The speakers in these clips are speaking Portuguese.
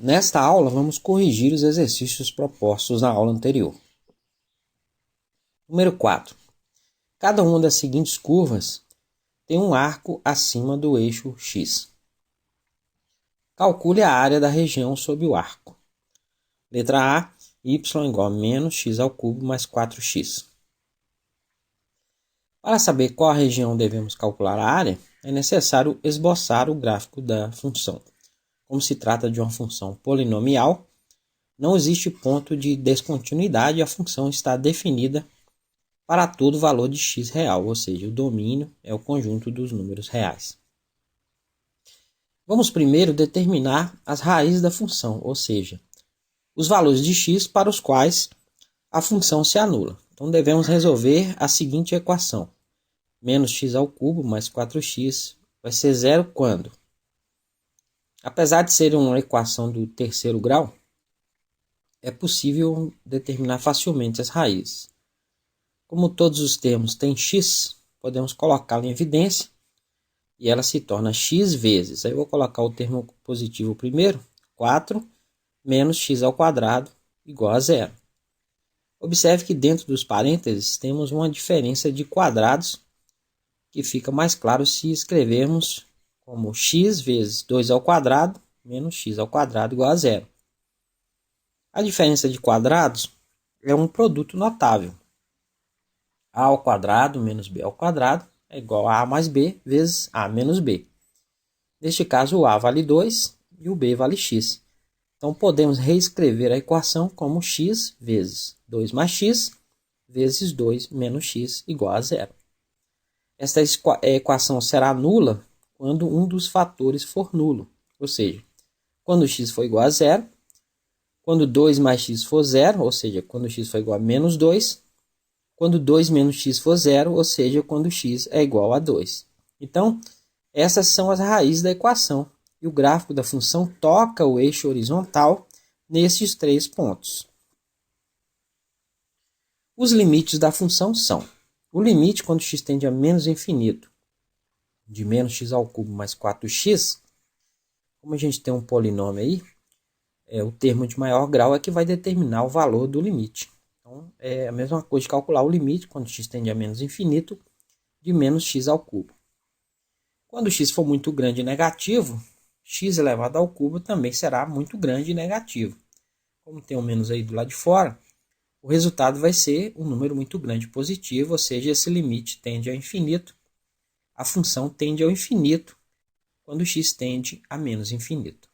Nesta aula, vamos corrigir os exercícios propostos na aula anterior. Número 4. Cada uma das seguintes curvas tem um arco acima do eixo X. Calcule a área da região sob o arco. Letra A, y igual a menos x ao cubo mais 4x. Para saber qual a região devemos calcular a área, é necessário esboçar o gráfico da função. Como se trata de uma função polinomial, não existe ponto de descontinuidade e a função está definida para todo valor de x real, ou seja, o domínio é o conjunto dos números reais. Vamos primeiro determinar as raízes da função, ou seja, os valores de x para os quais a função se anula. Então devemos resolver a seguinte equação. Menos x ao cubo mais 4x vai ser zero quando? Apesar de ser uma equação do terceiro grau, é possível determinar facilmente as raízes. Como todos os termos têm x, podemos colocá-la em evidência e ela se torna x vezes. Aí eu vou colocar o termo positivo primeiro, 4 menos x ao quadrado igual a zero. Observe que dentro dos parênteses temos uma diferença de quadrados que fica mais claro se escrevermos como x vezes 2 ao quadrado menos x ao quadrado igual a zero. A diferença de quadrados é um produto notável. A ao quadrado menos b ao quadrado é igual a mais b vezes a menos b. Neste caso, o a vale 2 e o b vale x. Então, podemos reescrever a equação como x vezes 2 mais x vezes 2 menos x igual a zero. Esta equação será nula quando um dos fatores for nulo, ou seja, quando x for igual a zero, quando 2 mais x for zero, ou seja, quando x for igual a menos 2, quando 2 menos x for zero, ou seja, quando x é igual a 2. Então, essas são as raízes da equação. E o gráfico da função toca o eixo horizontal nesses três pontos. Os limites da função são: o limite quando x tende a menos infinito, de menos x ao cubo mais 4x, como a gente tem um polinômio aí, o termo de maior grau é que vai determinar o valor do limite. Então, é a mesma coisa de calcular o limite quando x tende a menos infinito, de menos x ao cubo. Quando x for muito grande e negativo, x elevado ao cubo também será muito grande e negativo. Como tem um menos aí do lado de fora, o resultado vai ser um número muito grande positivo, ou seja, esse limite tende ao infinito. A função tende ao infinito quando x tende a menos infinito.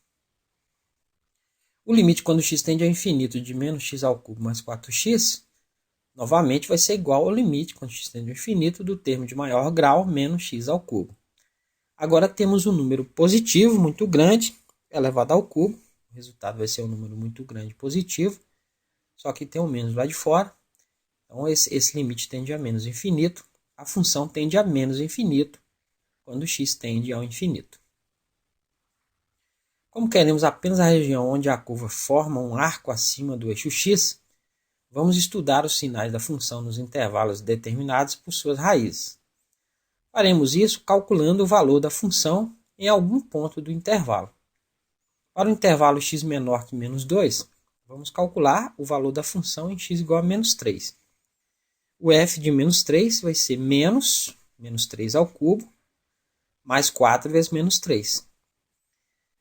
O limite quando x tende ao infinito de menos x ao cubo mais 4x, novamente vai ser igual ao limite quando x tende ao infinito do termo de maior grau menos x ao cubo. Agora temos um número positivo muito grande elevado ao cubo. O resultado vai ser um número muito grande positivo, só que tem um menos lá de fora. Então esse limite tende a menos infinito. A função tende a menos infinito quando x tende ao infinito. Como queremos apenas a região onde a curva forma um arco acima do eixo x, vamos estudar os sinais da função nos intervalos determinados por suas raízes. Faremos isso calculando o valor da função em algum ponto do intervalo. Para o intervalo x menor que menos 2, vamos calcular o valor da função em x igual a menos 3. O f de menos 3 vai ser menos 3 ao cubo, mais 4 vezes menos 3.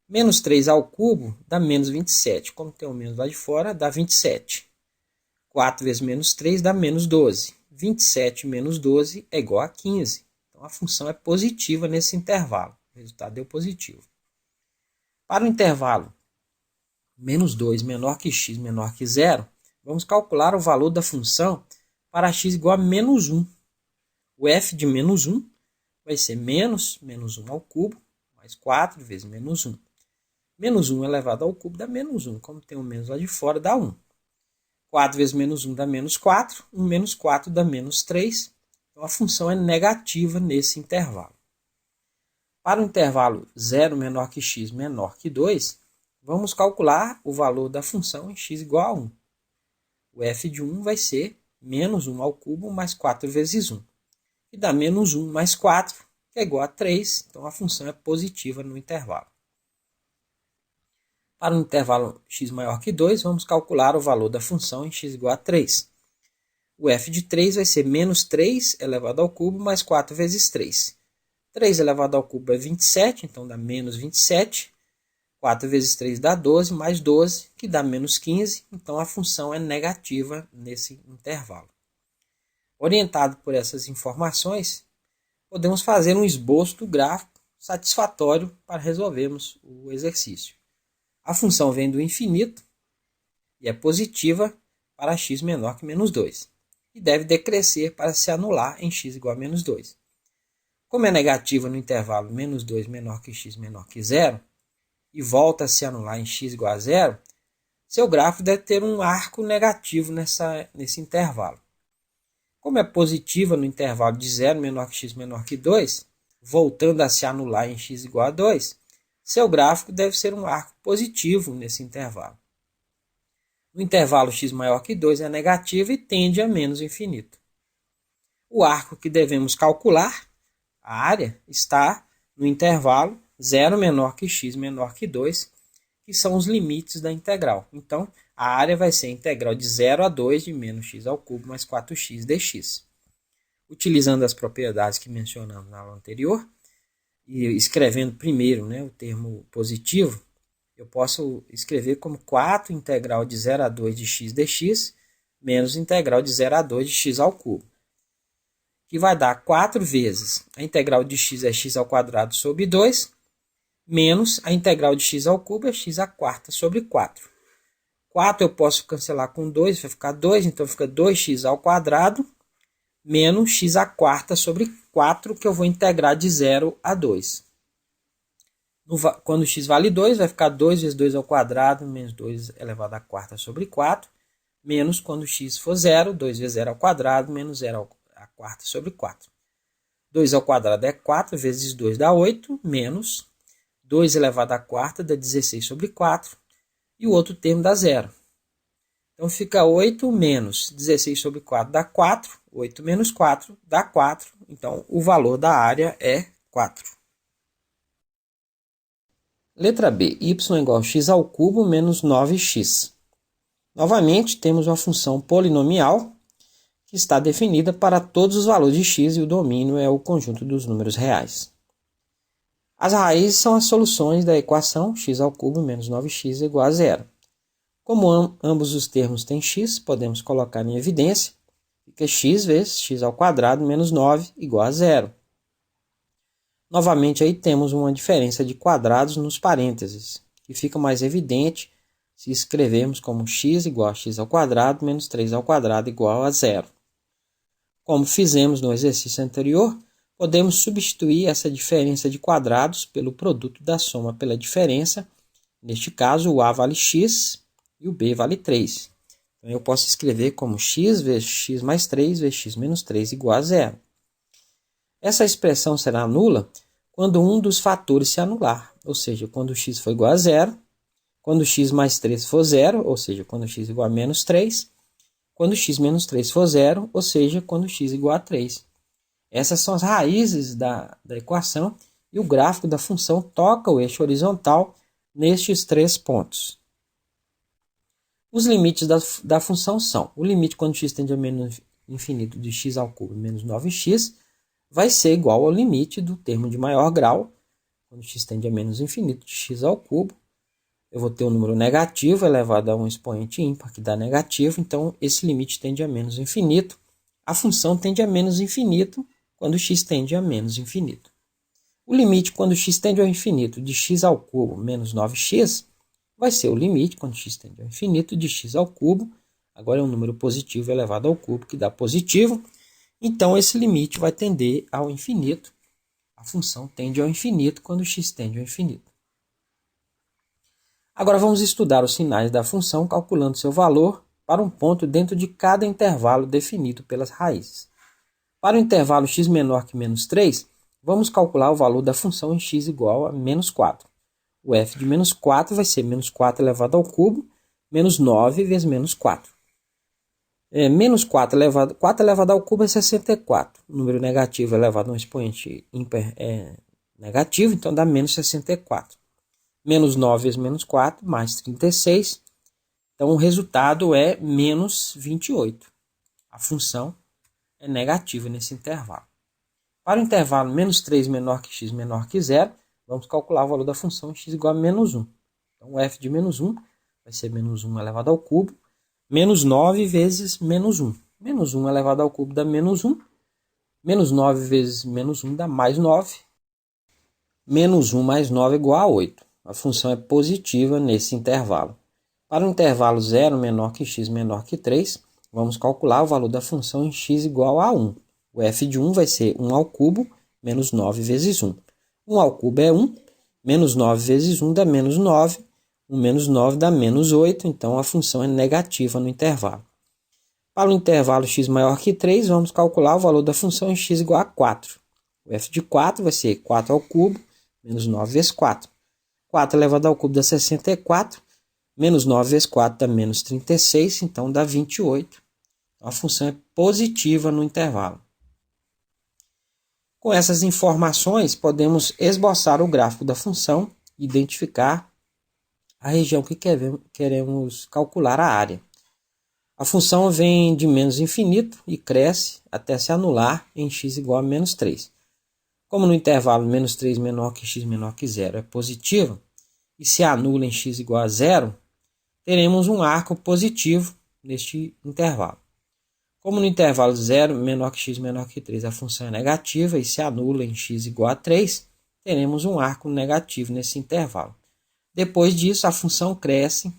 Menos 3 ao cubo dá menos 27. Como tem um menos lá de fora, dá 27. 4 vezes menos 3 dá menos 12. 27 menos 12 é igual a 15. Então, a função é positiva nesse intervalo. O resultado deu positivo. Para o intervalo menos 2 menor que x menor que zero, vamos calcular o valor da função para x igual a menos 1. O f de menos 1 vai ser menos 1 ao cubo, mais 4 vezes menos 1. Menos 1 elevado ao cubo dá menos 1. Como tem um menos lá de fora, dá 1. 4 vezes menos 1 dá menos 4. 1 menos 4 dá menos 3. Então, a função é negativa nesse intervalo. Para o intervalo 0 menor que x menor que 2, vamos calcular o valor da função em x igual a 1. O f de 1 vai ser menos 1 ao cubo mais 4 vezes 1. E dá menos 1 mais 4, que é igual a 3. Então, a função é positiva no intervalo. Para um intervalo x maior que 2, vamos calcular o valor da função em x igual a 3. O f de 3 vai ser menos 3 elevado ao cubo mais 4 vezes 3. 3 elevado ao cubo é 27, então dá menos 27. 4 vezes 3 dá 12, mais 12, que dá menos 15. Então, a função é negativa nesse intervalo. Orientado por essas informações, podemos fazer um esboço do gráfico satisfatório para resolvermos o exercício. A função vem do infinito e é positiva para x menor que menos 2. E deve decrescer para se anular em x igual a menos 2. Como é negativa no intervalo menos 2 menor que x menor que 0, e volta a se anular em x igual a 0, seu gráfico deve ter um arco negativo nesse intervalo. Como é positiva no intervalo de 0 menor que x menor que 2, voltando a se anular em x igual a 2, seu gráfico deve ser um arco positivo nesse intervalo. No intervalo x maior que 2 é negativo e tende a menos infinito. O arco que devemos calcular, a área, está no intervalo 0 menor que x menor que 2, que são os limites da integral. Então, a área vai ser a integral de 0 a 2 de menos x ao cubo mais 4x dx. Utilizando as propriedades que mencionamos na aula anterior, e escrevendo primeiro, o termo positivo, eu posso escrever como 4 integral de 0 a 2 de x dx menos integral de 0 a 2 de x ao cubo, que vai dar 4 vezes a integral de x é x ao quadrado sobre 2, menos a integral de x ao cubo é x à quarta sobre 4. 4 eu posso cancelar com 2, vai ficar 2, então fica 2x ao quadrado menos x à quarta sobre 4, que eu vou integrar de 0 a 2. Quando x vale 2, vai ficar 2 vezes 2 ao quadrado, menos 2 elevado à quarta sobre 4, menos quando x for 0, 2 vezes 0 ao quadrado, menos 0 à quarta sobre 4. 2 ao quadrado é 4, vezes 2 dá 8, menos 2 elevado à quarta dá 16 sobre 4, e o outro termo dá 0. Então fica 8 menos 16 sobre 4 dá 4, 8 menos 4 dá 4, então o valor da área é 4. Letra B, y igual a x ao cubo menos 9x. Novamente, temos uma função polinomial que está definida para todos os valores de x e o domínio é o conjunto dos números reais. As raízes são as soluções da equação x ao cubo menos 9x igual a 0. Como ambos os termos têm x, podemos colocar em evidência, fica x vezes x ao quadrado menos 9 igual a 0. Novamente, aí temos uma diferença de quadrados nos parênteses, que fica mais evidente se escrevermos como x igual a x ao quadrado menos 3 ao quadrado igual a 0. Como fizemos no exercício anterior, podemos substituir essa diferença de quadrados pelo produto da soma pela diferença. Neste caso, o a vale x e o b vale 3. Então, eu posso escrever como x vezes x mais 3 vezes x menos 3 igual a 0. Essa expressão será nula quando um dos fatores se anular, ou seja, quando x for igual a 0, quando x mais 3 for 0, ou seja, quando x igual a menos 3, quando x menos 3 for 0, ou seja, quando x igual a 3. Essas são as raízes da equação e o gráfico da função toca o eixo horizontal nestes 3 pontos. Os limites da função são: o limite quando x tende a menos infinito de x ao cubo menos 9x vai ser igual ao limite do termo de maior grau, quando x tende a menos infinito de x ao cubo. Eu vou ter um número negativo elevado a um expoente ímpar, que dá negativo, então esse limite tende a menos infinito. A função tende a menos infinito quando x tende a menos infinito. O limite quando x tende ao infinito de x ao cubo menos 9x vai ser o limite quando x tende ao infinito de x ao cubo. Agora é um número positivo elevado ao cubo, que dá positivo. Então, esse limite vai tender ao infinito. A função tende ao infinito quando x tende ao infinito. Agora vamos estudar os sinais da função calculando seu valor para um ponto dentro de cada intervalo definido pelas raízes. Para o intervalo x menor que menos 3, vamos calcular o valor da função em x igual a menos 4. O f de menos 4 vai ser menos 4 elevado ao cubo, menos 9 vezes menos 4. Menos 4 elevado ao cubo é 64. O número negativo elevado a um expoente ímpar é negativo, então dá menos 64. Menos 9 vezes menos 4, mais 36. Então, o resultado é menos 28. A função é negativa nesse intervalo. Para o intervalo menos 3 menor que x menor que zero, vamos calcular o valor da função x igual a menos 1. Então, o f de menos 1 vai ser menos 1 elevado ao cubo, menos 9 vezes menos 1. Menos 1 elevado ao cubo dá menos 1. Menos 9 vezes menos 1 dá mais 9. Menos 1 mais 9 é igual a 8. A função é positiva nesse intervalo. Para o intervalo 0 menor que x menor que 3, vamos calcular o valor da função em x igual a 1. O f de 1 vai ser 1 ao cubo menos 9 vezes 1. 1 ao cubo é 1, menos 9 vezes 1 dá menos 9. 1 menos 9 dá menos 8, então a função é negativa no intervalo. Para o intervalo x maior que 3, vamos calcular o valor da função em x igual a 4. O f de 4 vai ser 4 ao cubo, menos 9 vezes 4. 4 elevado ao cubo dá 64, menos 9 vezes 4 dá menos 36, então dá 28. Então, a função é positiva no intervalo. Com essas informações, podemos esboçar o gráfico da função e identificar a região que queremos calcular a área. A função vem de menos infinito e cresce até se anular em x igual a menos 3. Como no intervalo menos 3 menor que x menor que zero é positivo, e se anula em x igual a zero, teremos um arco positivo neste intervalo. Como no intervalo 0 menor que x menor que 3 a função é negativa e se anula em x igual a 3, teremos um arco negativo nesse intervalo. Depois disso, a função cresce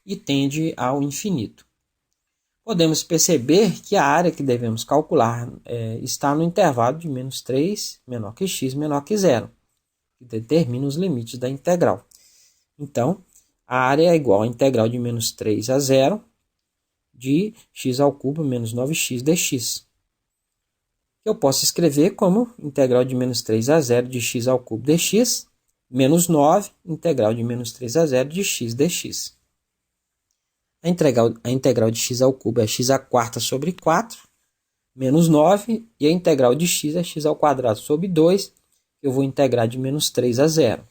e tende ao infinito. Podemos perceber que a área que devemos calcular está no intervalo de menos 3 menor que x menor que zero, que determina os limites da integral. Então, a área é igual à integral de menos 3 a 0 de x ao cubo menos 9x dx. Eu posso escrever como integral de menos 3 a 0 de x ao cubo dx, menos 9, integral de menos 3 a 0 de x dx. A integral de x ao cubo é x à quarta sobre 4, menos 9, e a integral de x é x ao quadrado sobre 2, eu vou integrar de menos 3 a 0.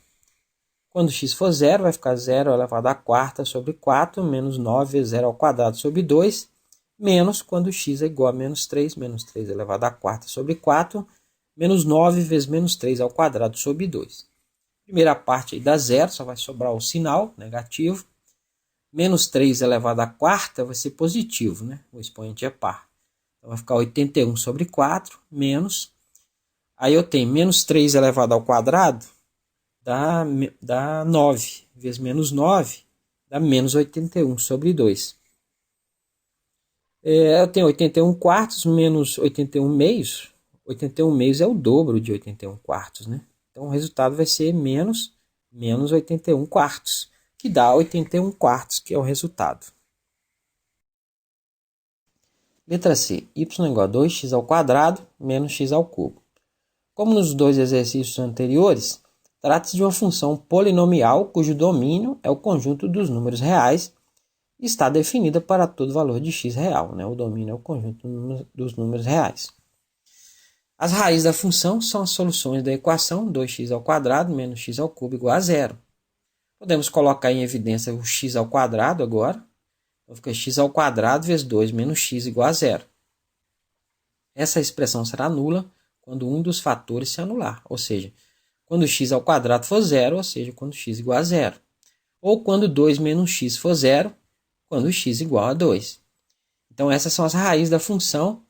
Quando x for 0, vai ficar 0 elevado à quarta sobre 4, menos 9 vezes 0 ao quadrado sobre 2, menos quando x é igual a menos 3 elevado à quarta sobre 4, menos 9 vezes menos 3 ao quadrado sobre 2. Primeira parte aí dá 0, só vai sobrar o sinal negativo. Menos 3 elevado à quarta vai ser positivo, né? O expoente é par. Então vai ficar 81 sobre 4, menos. Aí eu tenho menos 3 elevado ao quadrado, dá 9. Vezes menos 9, dá menos 81 sobre 2. Eu tenho 81 quartos menos 81 meios. 81 meios é o dobro de 81 quartos, né? Então o resultado vai ser menos 81 quartos. Que dá 81 quartos, que é o resultado. Letra C. Y igual a 2x ao quadrado menos x ao cubo. Como nos dois exercícios anteriores, trata-se de uma função polinomial cujo domínio é o conjunto dos números reais e está definida para todo valor de x real. Né? O domínio é o conjunto dos números reais. As raízes da função são as soluções da equação 2x ao quadrado menos x ao cubo igual a 0. Podemos colocar em evidência o x ao quadrado agora. Então fica x ao quadrado vezes 2 menos x igual a 0. Essa expressão será nula quando um dos fatores se anular, ou seja, quando x ao quadrado for 0, ou seja, quando x igual a 0. Ou quando 2 menos x for 0, quando x igual a 2. Então essas são as raízes da função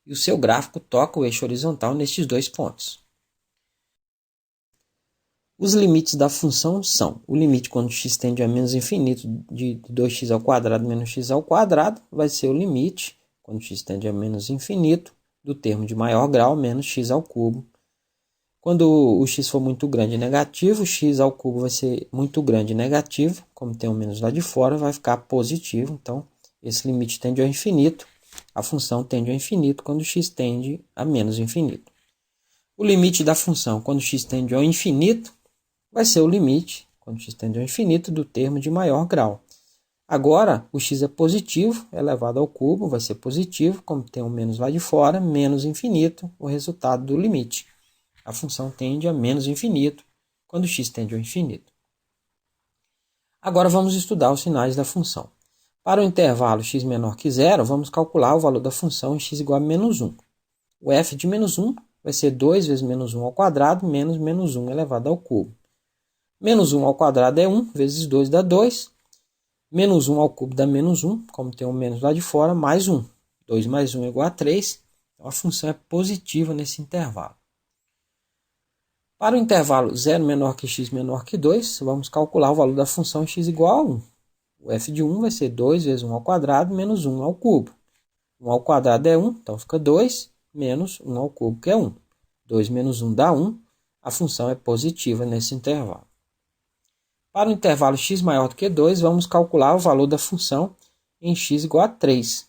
e o seu gráfico toca o eixo horizontal nestes dois pontos. Os limites da função são o limite quando x tende a menos infinito de 2x ao quadrado menos x ao quadrado, vai ser o limite quando x tende a menos infinito do termo de maior grau menos x ao cubo. Quando o x for muito grande e negativo, x ao cubo vai ser muito grande e negativo, como tem o menos lá de fora, vai ficar positivo. Então, esse limite tende ao infinito, a função tende ao infinito quando x tende a menos infinito. O limite da função quando x tende ao infinito vai ser o limite, quando x tende ao infinito, do termo de maior grau. Agora, o x é positivo, elevado ao cubo, vai ser positivo, como tem um menos lá de fora, menos infinito, o resultado do limite. A função tende a menos infinito, quando x tende ao infinito. Agora vamos estudar os sinais da função. Para o intervalo x menor que zero, vamos calcular o valor da função em x igual a menos 1. O f de menos 1 vai ser 2 vezes menos 1 ao quadrado menos menos 1 elevado ao cubo. Menos 1 ao quadrado é 1, vezes 2 dá 2. Menos 1 ao cubo dá menos 1, como tem um menos lá de fora, mais 1. 2 mais 1 é igual a 3. Então, a função é positiva nesse intervalo. Para o intervalo 0 menor que x menor que 2, vamos calcular o valor da função x igual a 1. O f de 1 vai ser 2 vezes 1 ao quadrado menos 1 ao cubo. 1 ao quadrado é 1, então fica 2, menos 1 ao cubo, que é 1. 2 menos 1 dá 1. A função é positiva nesse intervalo. Para o intervalo x maior do que 2, vamos calcular o valor da função em x igual a 3.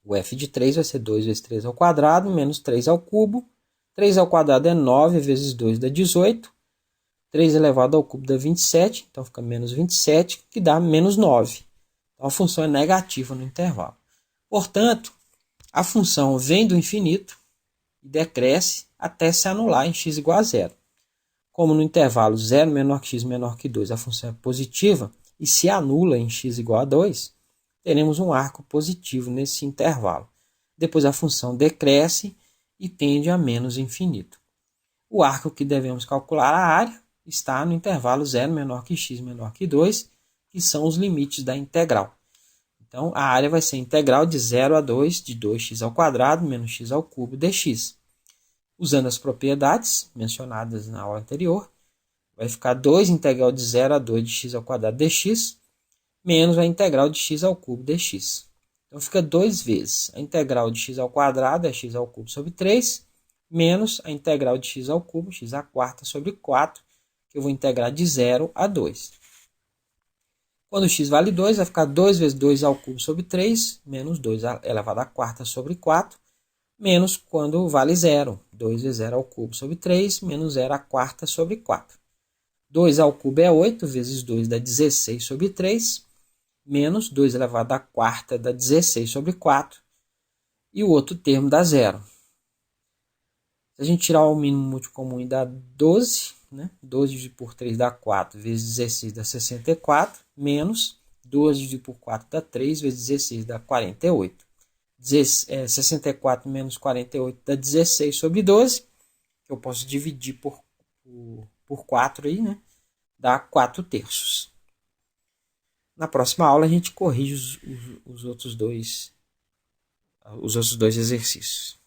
O f de 3 vai ser 2 vezes 3 ao quadrado, menos 3 ao cubo. 3 ao quadrado é 9, vezes 2 dá 18. 3 elevado ao cubo dá 27, então fica menos 27, que dá menos 9. Então a função é negativa no intervalo. Portanto, a função vem do infinito e decresce até se anular em x igual a zero. Como no intervalo 0 menor que x menor que 2 a função é positiva e se anula em x igual a 2, teremos um arco positivo nesse intervalo. Depois a função decresce e tende a menos infinito. O arco que devemos calcular, a área, está no intervalo 0 menor que x menor que 2, que são os limites da integral. Então, a área vai ser a integral de 0 a 2 de 2x ao quadrado menos x ao cubo dx. Usando as propriedades mencionadas na aula anterior, vai ficar 2 integral de 0 a 2 de x ao quadrado dx, menos a integral de x ao cubo dx. Então, fica 2 vezes a integral de x ao quadrado, é x ao cubo sobre 3, menos a integral de x ao cubo, x à quarta sobre 4, que eu vou integrar de 0 a 2. Quando x vale 2, vai ficar 2 vezes 2 ao cubo sobre 3, menos 2 elevado à quarta sobre 4, menos quando vale 0. 2 vezes 0 ao cubo sobre 3, menos 0 à quarta sobre 4. 2 ao cubo é 8, vezes 2 dá 16 sobre 3, menos 2 elevado à quarta dá 16 sobre 4, e o outro termo dá 0. Se a gente tirar o mínimo múltiplo comum e dá 12, né? 12 dividido por 3 dá 4, vezes 16 dá 64, menos 12 dividido por 4 dá 3, vezes 16 dá 48. 64 menos 48 dá 16 sobre 12, que eu posso dividir por 4 aí, né? Dá 4 terços. Na próxima aula a gente corrige os outros dois exercícios.